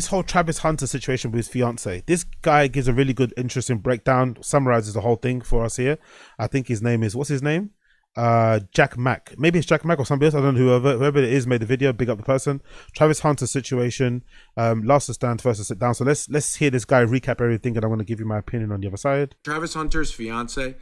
This whole Travis Hunter situation with his fiance. This guy gives a really good, interesting breakdown, summarizes the whole thing for us here. I think his name is, what's his name? Jack Mack. Maybe it's Jack Mack or somebody else. I don't know, whoever it is made the video. Big up the person. Travis Hunter situation. Last to stand, first to sit down. So let's hear this guy recap everything, and I'm going to give you my opinion on the other side. Travis Hunter's fiance,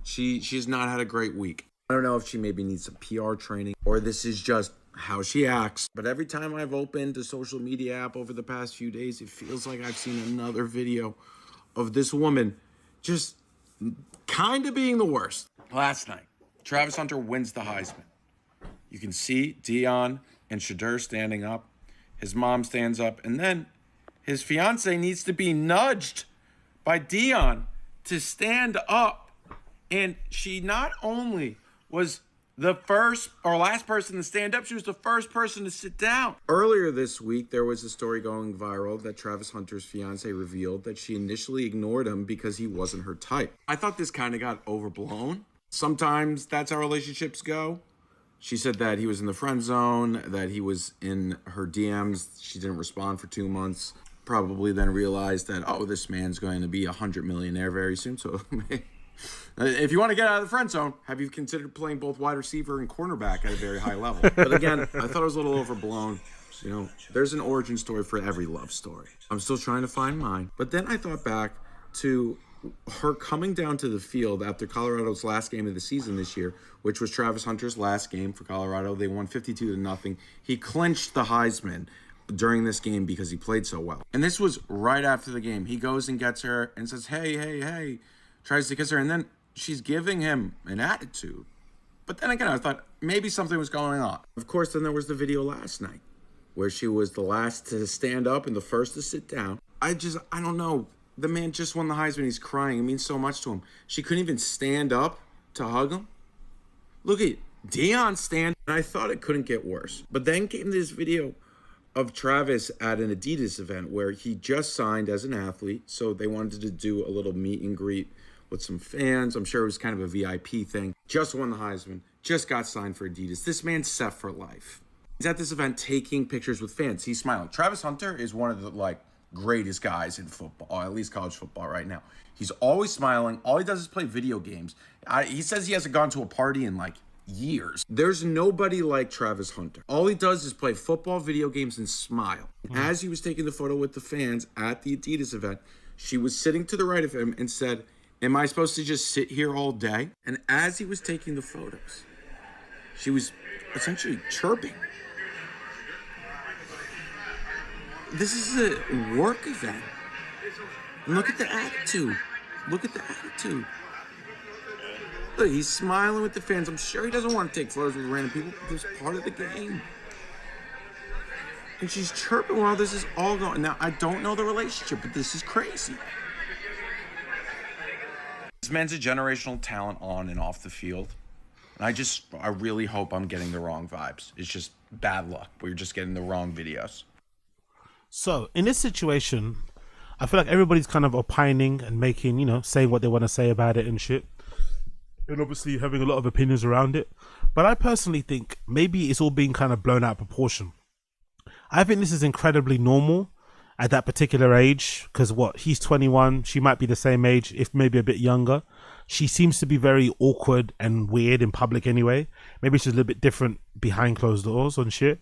she's not had a great week. I don't know if she maybe needs some PR training or this is just how she acts. But every time I've opened a social media app over the past few days, it feels like I've seen another video of this woman just kind of being the worst. Last night, Travis Hunter wins the Heisman. You can see Dion and Shadur standing up. His mom stands up. And then his fiance needs to be nudged by Dion to stand up. And she not only was the first or last person to stand up, she was the first person to sit down. Earlier this week, there was a story going viral that Travis Hunter's fiance revealed that she initially ignored him because he wasn't her type. I thought this kind of got overblown. Sometimes that's how relationships go. She said that he was in the friend zone, that he was in her DMs. She didn't respond for 2 months. Probably then realized that, oh, this man's going to be a 100 millionaire very soon. So if you want to get out of the friend zone, have you considered playing both wide receiver and cornerback at a very high level? But again, I thought it was a little overblown. You know, there's an origin story for every love story. I'm still trying to find mine. But then I thought back to her coming down to the field after Colorado's last game of the season this year, which was Travis Hunter's last game for Colorado. They won 52-0. He clinched the Heisman during this game because he played so well. And this was right after the game. He goes and gets her and says, hey, hey, hey, tries to kiss her. And then she's giving him an attitude. But then again, I thought maybe something was going on. Of course, then there was the video last night where she was the last to stand up and the first to sit down. I don't know. The man just won the Heisman. He's crying. It means so much to him. She couldn't even stand up to hug him. Look at Dion stand. And I thought it couldn't get worse. But then came this video of Travis at an Adidas event where he just signed as an athlete. So they wanted to do a little meet and greet with some fans. I'm sure it was kind of a VIP thing. Just won the Heisman. Just got signed for Adidas. This man's set for life. He's at this event taking pictures with fans. He's smiling. Travis Hunter is one of the, greatest guys in football, or at least college football right now. He's always smiling. All he does is play video games. He says he hasn't gone to a party in years. There's nobody like Travis Hunter. All he does is play football, video games, and smile. As he was taking the photo with the fans at the Adidas event, she was sitting to the right of him and said, am I supposed to just sit here all day? And as he was taking the photos, she was essentially chirping. This is a work event. And look at the attitude. Look at the attitude. Look, he's smiling with the fans. I'm sure he doesn't want to take photos with random people, but it's part of the game. And she's chirping while this is all going. Now, I don't know the relationship, but this is crazy. This man's a generational talent on and off the field. And I really hope I'm getting the wrong vibes. It's just bad luck. We're just getting the wrong videos. So in this situation, I feel like everybody's kind of opining and making, saying what they want to say about it and shit. And obviously having a lot of opinions around it. But I personally think maybe it's all being kind of blown out of proportion. I think this is incredibly normal at that particular age. Because he's 21, she might be the same age, if maybe a bit younger. She seems to be very awkward and weird in public anyway. Maybe she's a little bit different behind closed doors and shit.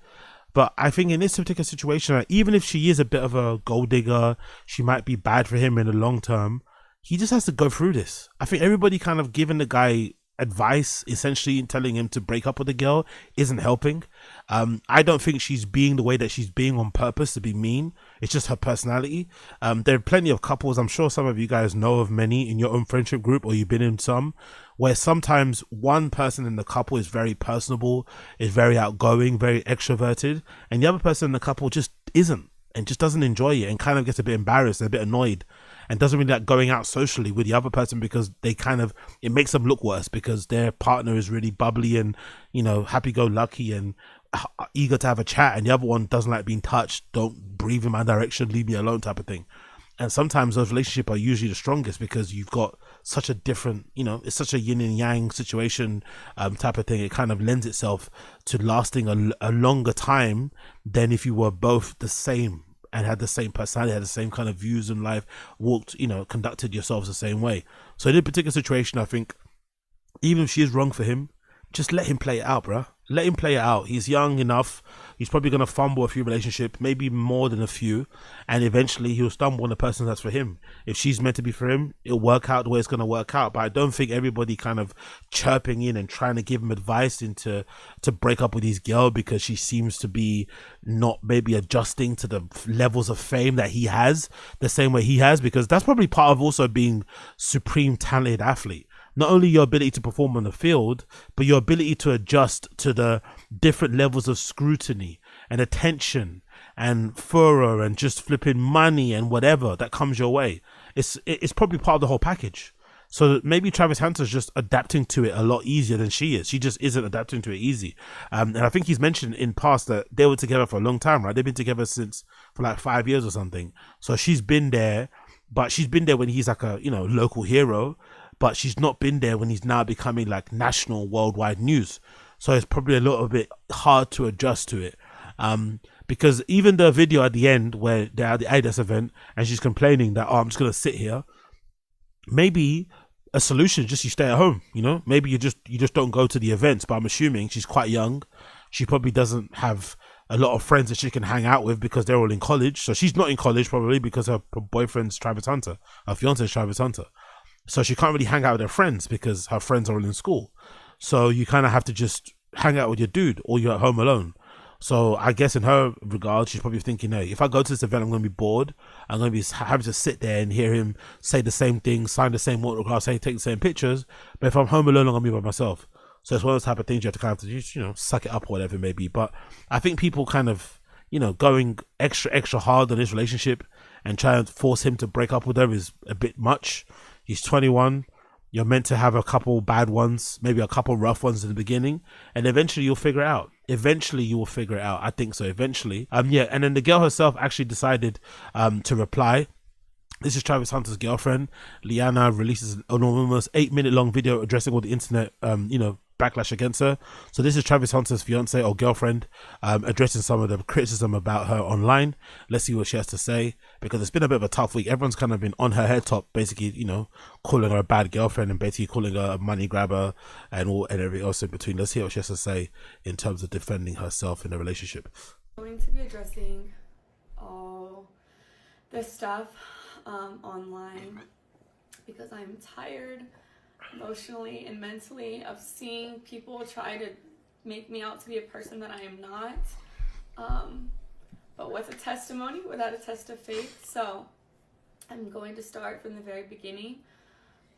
But I think in this particular situation, even if she is a bit of a gold digger, she might be bad for him in the long term. He just has to go through this. I think everybody kind of giving the guy advice, essentially telling him to break up with the girl, isn't helping. I don't think she's being the way that she's being on purpose to be mean. It's just her personality. There are plenty of couples, I'm sure some of you guys know of many in your own friendship group, or you've been in some, where sometimes one person in the couple is very personable, is very outgoing, very extroverted, and the other person in the couple just isn't, and just doesn't enjoy it and kind of gets a bit embarrassed, a bit annoyed, and doesn't really like going out socially with the other person because it makes them look worse because their partner is really bubbly and, happy-go-lucky and eager to have a chat, and the other one doesn't like being touched, don't breathe in my direction, leave me alone type of thing. And sometimes those relationships are usually the strongest because you've got such a different, it's such a yin and yang situation type of thing. It kind of lends itself to lasting a longer time than if you were both the same and had the same personality, had the same kind of views in life, walked, conducted yourselves the same way. So in this particular situation, I think even if she is wrong for him, just let him play it out, bruh. Let him play it out. He's young enough. He's probably going to fumble a few relationships, maybe more than a few. And eventually he'll stumble on the person that's for him. If she's meant to be for him, it'll work out the way it's going to work out. But I don't think everybody kind of chirping in and trying to give him advice to break up with his girl because she seems to be not maybe adjusting to the levels of fame that he has the same way he has, because that's probably part of also being supreme talented athlete. Not only your ability to perform on the field, but your ability to adjust to the different levels of scrutiny and attention and furor and just flipping money and whatever that comes your way. It's probably part of the whole package. So maybe Travis Hunter's just adapting to it a lot easier than she is. She just isn't adapting to it easy. And I think he's mentioned in past that they were together for a long time, right? They've been together for like 5 years or something. So she's been there, but she's been there when he's like a, local hero. But she's not been there when he's now becoming like national, worldwide news. So it's probably a little bit hard to adjust to it. Because even the video at the end where they're at the Adidas event and she's complaining that, I'm just going to sit here. Maybe a solution is just you stay at home, Maybe you just don't go to the events. But I'm assuming she's quite young. She probably doesn't have a lot of friends that she can hang out with because they're all in college. So she's not in college probably because her boyfriend's Travis Hunter. Her fiancé is Travis Hunter. So she can't really hang out with her friends because her friends are all in school. So you kind of have to just hang out with your dude or you're at home alone. So I guess in her regard, she's probably thinking, hey, if I go to this event, I'm going to be bored. I'm going to be having to sit there and hear him say the same thing, sign the same autographs, take the same pictures. But if I'm home alone, I'm going to be by myself. So it's one of those type of things you have to kind of, suck it up or whatever it may be. But I think people kind of, going extra hard on this relationship and trying to force him to break up with her is a bit much. He's 21. You're meant to have a couple bad ones, maybe a couple rough ones in the beginning, and eventually you'll figure it out. I think so. Eventually. Yeah. And then the girl herself actually decided to reply. This is Travis Hunter's girlfriend. Liana releases an almost 8-minute long video addressing all the internet, backlash against her. So this is Travis Hunter's fiance or girlfriend addressing some of the criticism about her online. Let's see what she has to say, because it's been a bit of a tough week. Everyone's kind of been on her head top, basically, calling her a bad girlfriend and basically calling her a money grabber and everything else in between. Let's hear what she has to say in terms of defending herself in the relationship. I'm going to be addressing all this stuff online because I'm tired emotionally and mentally of seeing people try to make me out to be a person that I am not, but with a testimony without a test of faith. So I'm going to start from the very beginning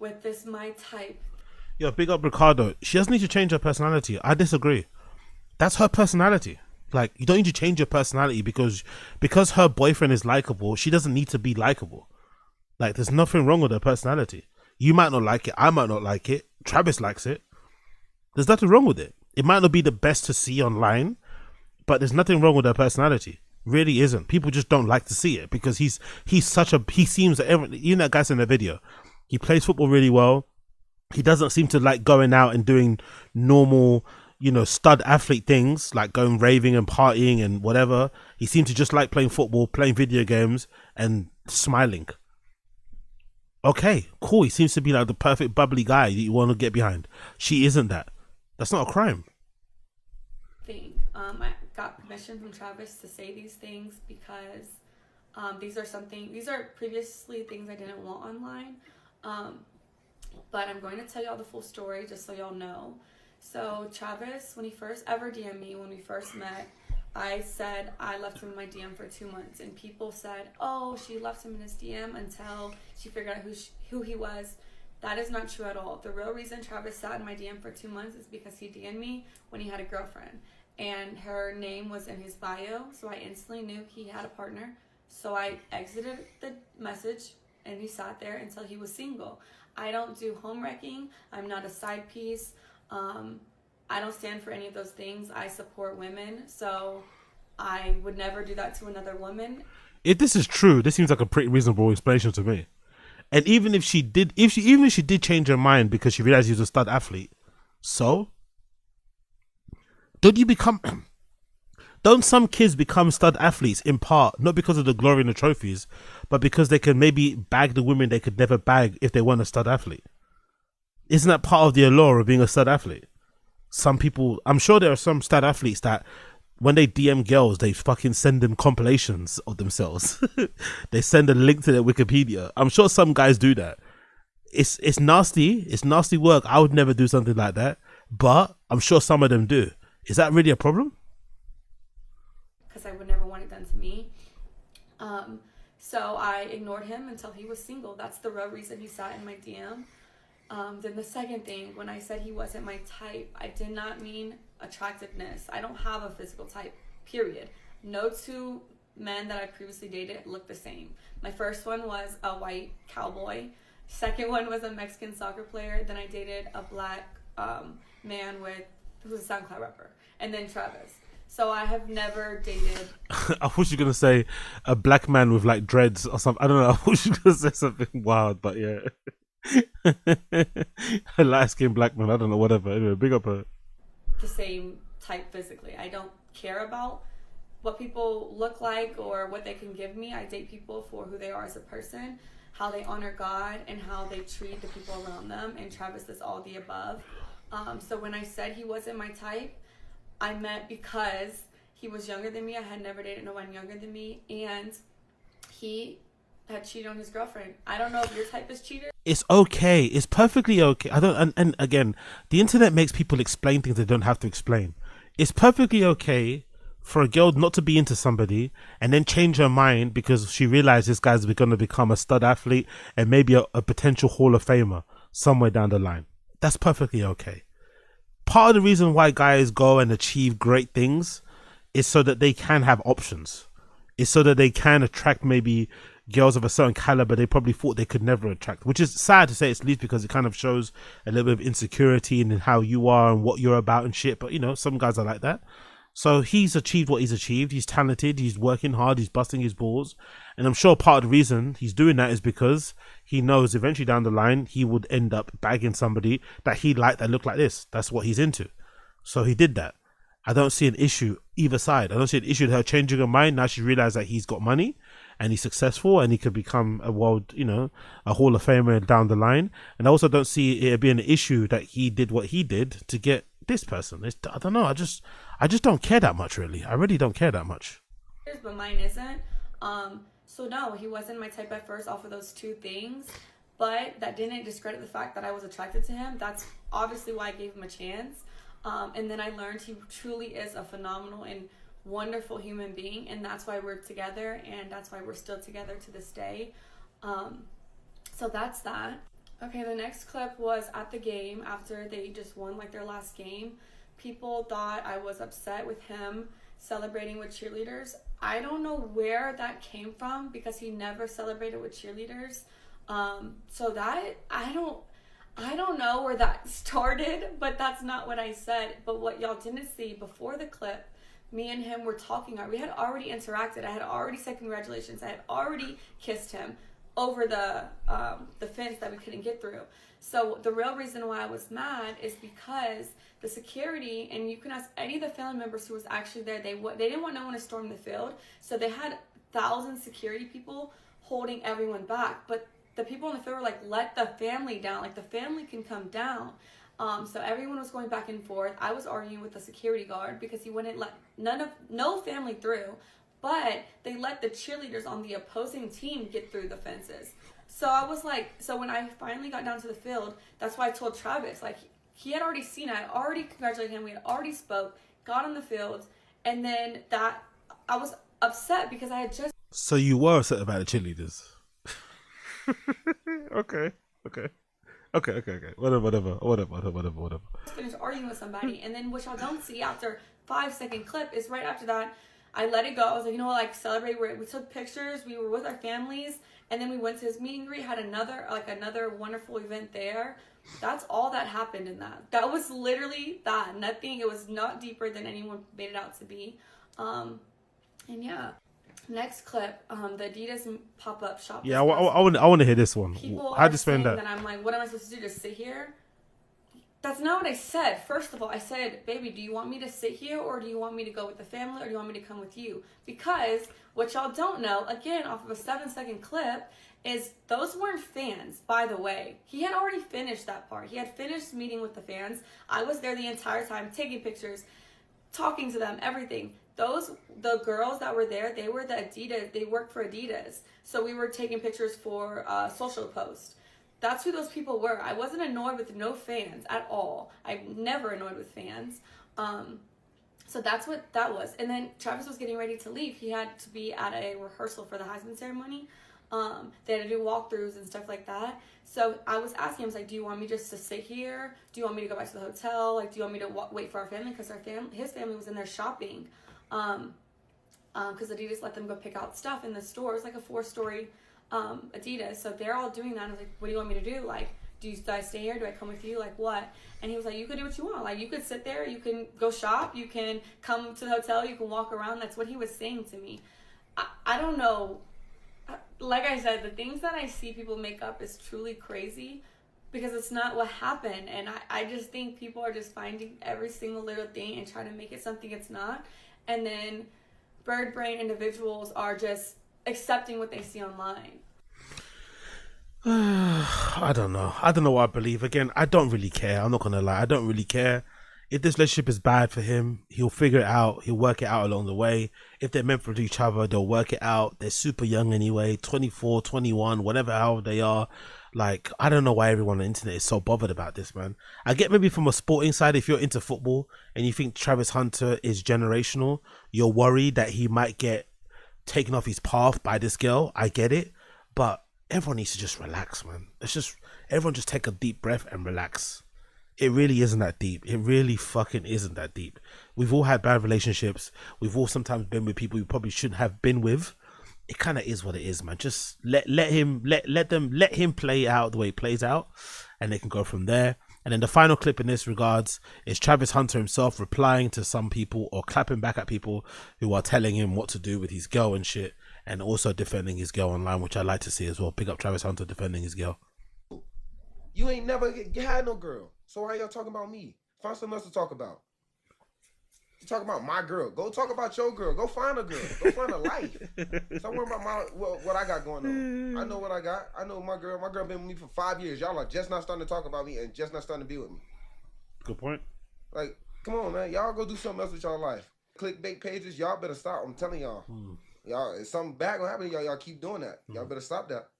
with this my type. Yeah, big up Ricardo. She doesn't need to change her personality. I disagree. That's her personality. Like, you don't need to change your personality because her boyfriend is likable. She doesn't need to be likable. Like, there's nothing wrong with her personality. You might not like it. I might not like it. Travis likes it. There's nothing wrong with it. It might not be the best to see online, but there's nothing wrong with her personality. Really isn't. People just don't like to see it because he seems even that guy's in the video. He plays football really well. He doesn't seem to like going out and doing normal, stud athlete things like going raving and partying and whatever. He seems to just like playing football, playing video games and smiling. Okay, cool. He seems to be like the perfect bubbly guy that you want to get behind. She isn't that. That's not a crime. I got permission from Travis to say these things because these are previously things I didn't want online. But I'm going to tell y'all the full story just so y'all know. So Travis, when he first ever DM'd me, when we first met, I said I left him in my DM for 2 months, and people said, oh, she left him in his DM until she figured out who he was. That is not true at all. The real reason Travis sat in my DM for 2 months is because he DM'd me when he had a girlfriend, and her name was in his bio, so I instantly knew he had a partner. So I exited the message, and he sat there until he was single. I don't do home wrecking. I'm not a side piece. I don't stand for any of those things. I support women, so I would never do that to another woman. If this is true, this seems like a pretty reasonable explanation to me. And even if she did change her mind because she realized he was a stud athlete, so don't you become don't some kids become stud athletes in part not because of the glory and the trophies, but because they can maybe bag the women they could never bag if they weren't a stud athlete? Isn't that part of the allure of being a stud athlete? Some people, I'm sure there are some stud athletes that when they DM girls, they fucking send them compilations of themselves. They send a link to their Wikipedia. I'm sure some guys do that. It's nasty. It's nasty work. I would never do something like that, but I'm sure some of them do. Is that really a problem? Because I would never want it done to me. So I ignored him until he was single. That's the real reason he sat in my DM. Then the second thing, when I said he wasn't my type, I did not mean attractiveness. I don't have a physical type, period. No two men that I previously dated looked the same. My first one was a white cowboy. Second one was a Mexican soccer player. Then I dated a black man who's a SoundCloud rapper. And then Travis. So I have never dated. I thought you were going to say a black man with like dreads or something. I don't know. I thought you were going to say something wild, but yeah. A light-skinned black man. I don't know, whatever. Anyway, big up her. The same type physically. I don't care about what people look like or what they can give me. I date people for who they are as a person, how they honor God, and how they treat the people around them. And Travis is all the above. So when I said he wasn't my type, I meant because he was younger than me. I had never dated no one younger than me, and he had cheated on his girlfriend. I don't know if your type is cheater. It's okay. It's perfectly okay. I don't. And again, the internet makes people explain things they don't have to explain. It's perfectly okay for a girl not to be into somebody and then change her mind because she realized this guy's going to become a stud athlete and maybe a potential Hall of Famer somewhere down the line. That's perfectly okay. Part of the reason why guys go and achieve great things is so that they can have options. It's so that they can attract maybe girls of a certain caliber they probably thought they could never attract, which is sad to say, at least, because it kind of shows a little bit of insecurity in how you are and what you're about and shit. But you know, some guys are like that. So he's achieved what he's achieved. He's talented. He's working hard. He's busting his balls. And I'm sure part of the reason he's doing that is because he knows eventually down the line he would end up bagging somebody that he liked that looked like this. That's what he's into. So he did that. I don't see an issue either side. I don't see an issue with her changing her mind. Now she realized that he's got money and he's successful and he could become a world, you know, a Hall of Famer down the line. And I also don't see it being an issue that he did what he did to get this person. I don't know. I just don't care that much, really. I really don't care that much. But mine isn't. So no, he wasn't my type at first off of those two things. But that didn't discredit the fact that I was attracted to him. That's obviously why I gave him a chance. And then I learned he truly is a phenomenal and wonderful human being, and that's why we're together, and that's why we're still together to this day. So that's that. Okay, the next clip was at the game after they just won like their last game. People thought I was upset with him celebrating with cheerleaders. I don't know where that came from because he never celebrated with cheerleaders. So that I don't know where that started, but that's not what I said. But what y'all didn't see before the clip, me and him were talking. We had already interacted. I had already said congratulations. I had already kissed him over the fence that we couldn't get through. So the real reason why I was mad is because the security, and you can ask any of the family members who was actually there, they didn't want no one to storm the field. So they had 1,000 security people holding everyone back. But the people in the field were like, let the family down. Like, the family can come down. So everyone was going back and forth. I was arguing with the security guard because he wouldn't let no family through, but they let the cheerleaders on the opposing team get through the fences. So I was like, so when I finally got down to the field, that's why I told Travis, like, he had already seen it. I had already congratulated him. We had already spoke, got on the field, and then that I was upset because I had just. So you were upset about the cheerleaders. Okay. Whatever. Finished arguing with somebody, and then what y'all don't see after 5-second clip is right after that, I let it go. I was like, you know what, like, celebrate. We took pictures. We were with our families, and then we went to his meet and greet. Had another wonderful event there. That's all that happened in that. That was literally that. Nothing. It was not deeper than anyone made it out to be. And yeah. Next clip, the Adidas pop-up shop. Yeah, I want to hear this one. People How'd you spend that? And I'm like, what am I supposed to do? Just sit here? That's not what I said. First of all, I said, baby, do you want me to sit here or do you want me to go with the family or do you want me to come with you? Because what y'all don't know, again, off of a 7-second clip, is those weren't fans, by the way. He had already finished that part. He had finished meeting with the fans. I was there the entire time, taking pictures, talking to them, everything. The girls that were there, they were the Adidas, they worked for Adidas. So we were taking pictures for social posts. That's who those people were. I wasn't annoyed with no fans at all. I'm never annoyed with fans. So that's what that was. And then Travis was getting ready to leave. He had to be at a rehearsal for the Heisman ceremony. They had to do walkthroughs and stuff like that. So I was asking him, I was like, do you want me just to sit here? Do you want me to go back to the hotel? Like, do you want me to wait for our family? Because his family was in there shopping. Because Adidas let them go pick out stuff in the store. It was like a 4-story Adidas. So they're all doing that. And I was like, what do you want me to do? Like, do I stay here? Do I come with you? Like, what? And he was like, you could do what you want. Like, you could sit there. You can go shop. You can come to the hotel. You can walk around. That's what he was saying to me. I don't know. Like I said, the things that I see people make up is truly crazy because it's not what happened. And I just think people are just finding every single little thing and trying to make it something it's not. And then bird brain individuals are just accepting what they see online. I don't know what I believe. Again, I don't really care. I'm not gonna lie, I don't really care. If this relationship is bad for him, he'll figure it out. He'll work it out along the way. If they're meant for each other, they'll work it out. They're super young anyway, 24, 21, whatever, how they are. Like, I don't know why everyone on the internet is so bothered about this, man. I get maybe from a sporting side, if you're into football and you think Travis Hunter is generational, you're worried that he might get taken off his path by this girl. I get it. But everyone needs to just relax, man. Everyone just take a deep breath and relax. It really isn't that deep. It really fucking isn't that deep. We've all had bad relationships. We've all sometimes been with people we probably shouldn't have been with. It kind of is what it is, man. Just let him play out the way he plays out, and they can go from there. And then the final clip in this regards is Travis Hunter himself replying to some people or clapping back at people who are telling him what to do with his girl and shit, and also defending his girl online, which I like to see as well. Pick up Travis Hunter defending his girl. You ain't never had no girl. So why y'all talking about me? Find something else to talk about. You talk about my girl. Go talk about your girl. Go find a girl. Go find a life. Stop worrying about what I got going on. I know what I got. I know my girl. My girl been with me for 5 years. Y'all are just not starting to talk about me and just not starting to be with me. Good point. Like, come on, man. Y'all go do something else with y'all life. Clickbait pages, y'all better stop. I'm telling y'all. Y'all, if something bad gonna happen to y'all, y'all keep doing that. Y'all better stop that.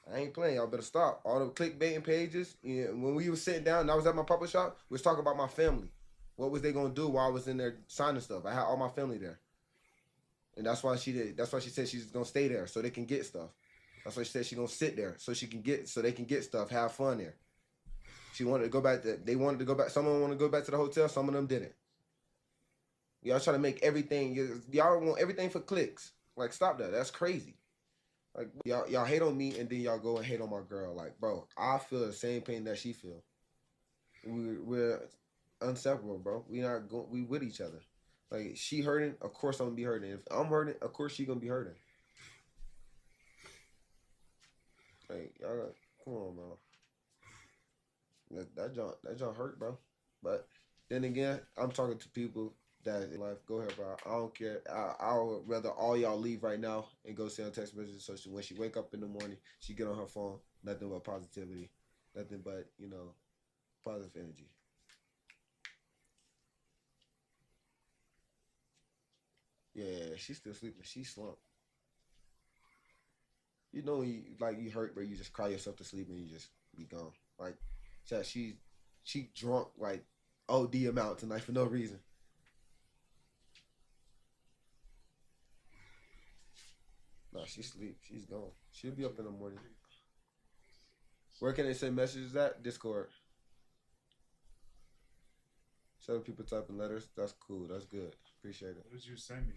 I ain't playing. Y'all better stop. All the clickbaiting pages. Yeah, when we was sitting down and I was at my puppet shop, we was talking about my family. What was they gonna do while I was in there signing stuff? I had all my family there, and that's why she did. That's why she said she's gonna stay there so they can get stuff. That's why she said she's gonna sit there so they can get stuff, have fun there. She wanted to go back. They wanted to go back. Some of them want to go back to the hotel. Some of them didn't. Y'all trying to make everything. Y'all want everything for clicks. Like, stop that. That's crazy. Like, y'all hate on me and then y'all go and hate on my girl. Like, bro, I feel the same pain that she feel. We're inseparable, bro. We with each other. Like, she hurting, of course I'm gonna be hurting. If I'm hurting, of course she gonna be hurting. Like, y'all, come on, man. That John hurt, bro. But then again, I'm talking to people that in life. Go ahead, bro. I don't care. I would rather all y'all leave right now and go send a text message so when she wake up in the morning, she get on her phone, nothing but positivity, nothing but, positive energy. Yeah, she's still sleeping. She slumped. You know when you hurt, bro, you just cry yourself to sleep and you just be gone. Like, she drunk like OD amount tonight for no reason. Nah, she sleep. She's gone. She'll be up in the morning. Where can they send messages at? Discord. 7 people typing letters. That's cool. That's good. Appreciate it. What did you send me?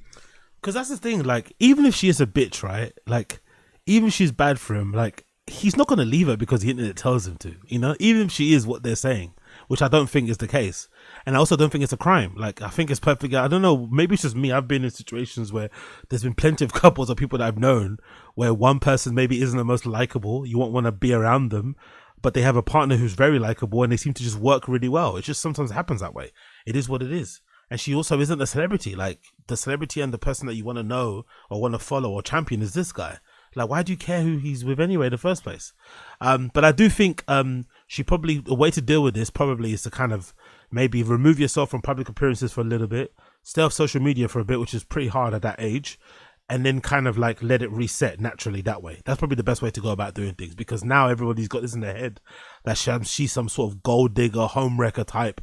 Because that's the thing. Like, even if she is a bitch, right? Like, even if she's bad for him, like, he's not going to leave her because the internet tells him to, even if she is what they're saying, which I don't think is the case. And I also don't think it's a crime. Like, I think it's perfect. I don't know. Maybe it's just me. I've been in situations where there's been plenty of couples or people that I've known where one person maybe isn't the most likable. You won't want to be around them. but they have a partner who's very likable and they seem to just work really well. It just sometimes happens that way. It is what it is. And she also isn't a celebrity. Like, the celebrity and the person that you want to know or want to follow or champion is this guy. Like, why do you care who he's with anyway in the first place? But I do think she probably, a way to deal with this probably is to kind of maybe remove yourself from public appearances for a little bit, stay off social media for a bit, which is pretty hard at that age, and then kind of like let it reset naturally that way. That's probably the best way to go about doing things, because now everybody's got this in their head that she's some sort of gold digger, home wrecker type.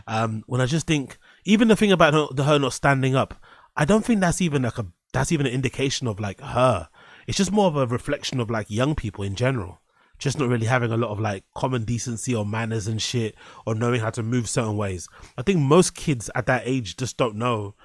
When I just think, even the thing about her not standing up, I don't think that's even an indication of like her. It's just more of a reflection of like young people in general, just not really having a lot of like common decency or manners and shit, or knowing how to move certain ways. I think most kids at that age just don't know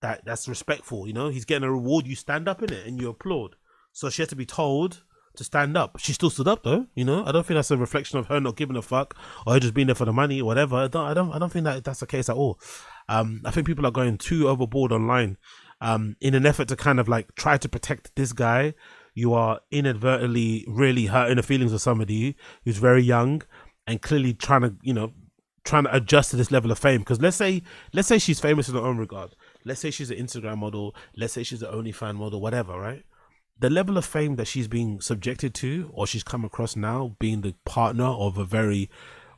that that's respectful. You know, he's getting a reward, you stand up in it and you applaud. So she had to be told to stand up. She still stood up though. You know, I don't think that's a reflection of her not giving a fuck or her just being there for the money or whatever. I don't think that that's the case at all. I think people are going too overboard online in an effort to kind of like try to protect this guy. You are inadvertently really hurting the feelings of somebody who's very young and clearly trying to adjust to this level of fame. Because let's say she's famous in her own regard. Let's say she's an Instagram model. Let's say she's an OnlyFans model, whatever, right? The level of fame that she's being subjected to, or she's come across now, being the partner of a very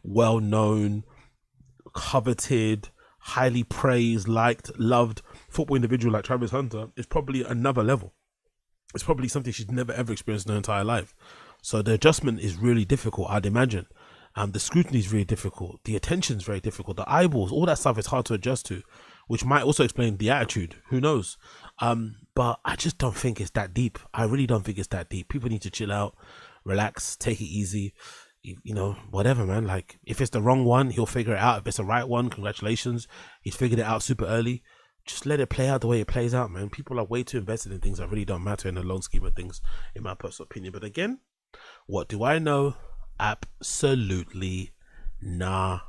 well-known, coveted, highly praised, liked, loved football individual like Travis Hunter, is probably another level. It's probably something she's never ever experienced in her entire life. So the adjustment is really difficult, I'd imagine. The scrutiny is really difficult. The attention is very difficult. The eyeballs, all that stuff is hard to adjust to, which might also explain the attitude. Who knows? But I just don't think it's that deep. I really don't think it's that deep. People need to chill out, relax, take it easy. You know, whatever, man. Like, if it's the wrong one, he'll figure it out. If it's the right one, congratulations. He's figured it out super early. Just let it play out the way it plays out, man. People are way too invested in things that really don't matter in the long scheme of things, in my personal opinion. But again, what do I know? Absolutely nah.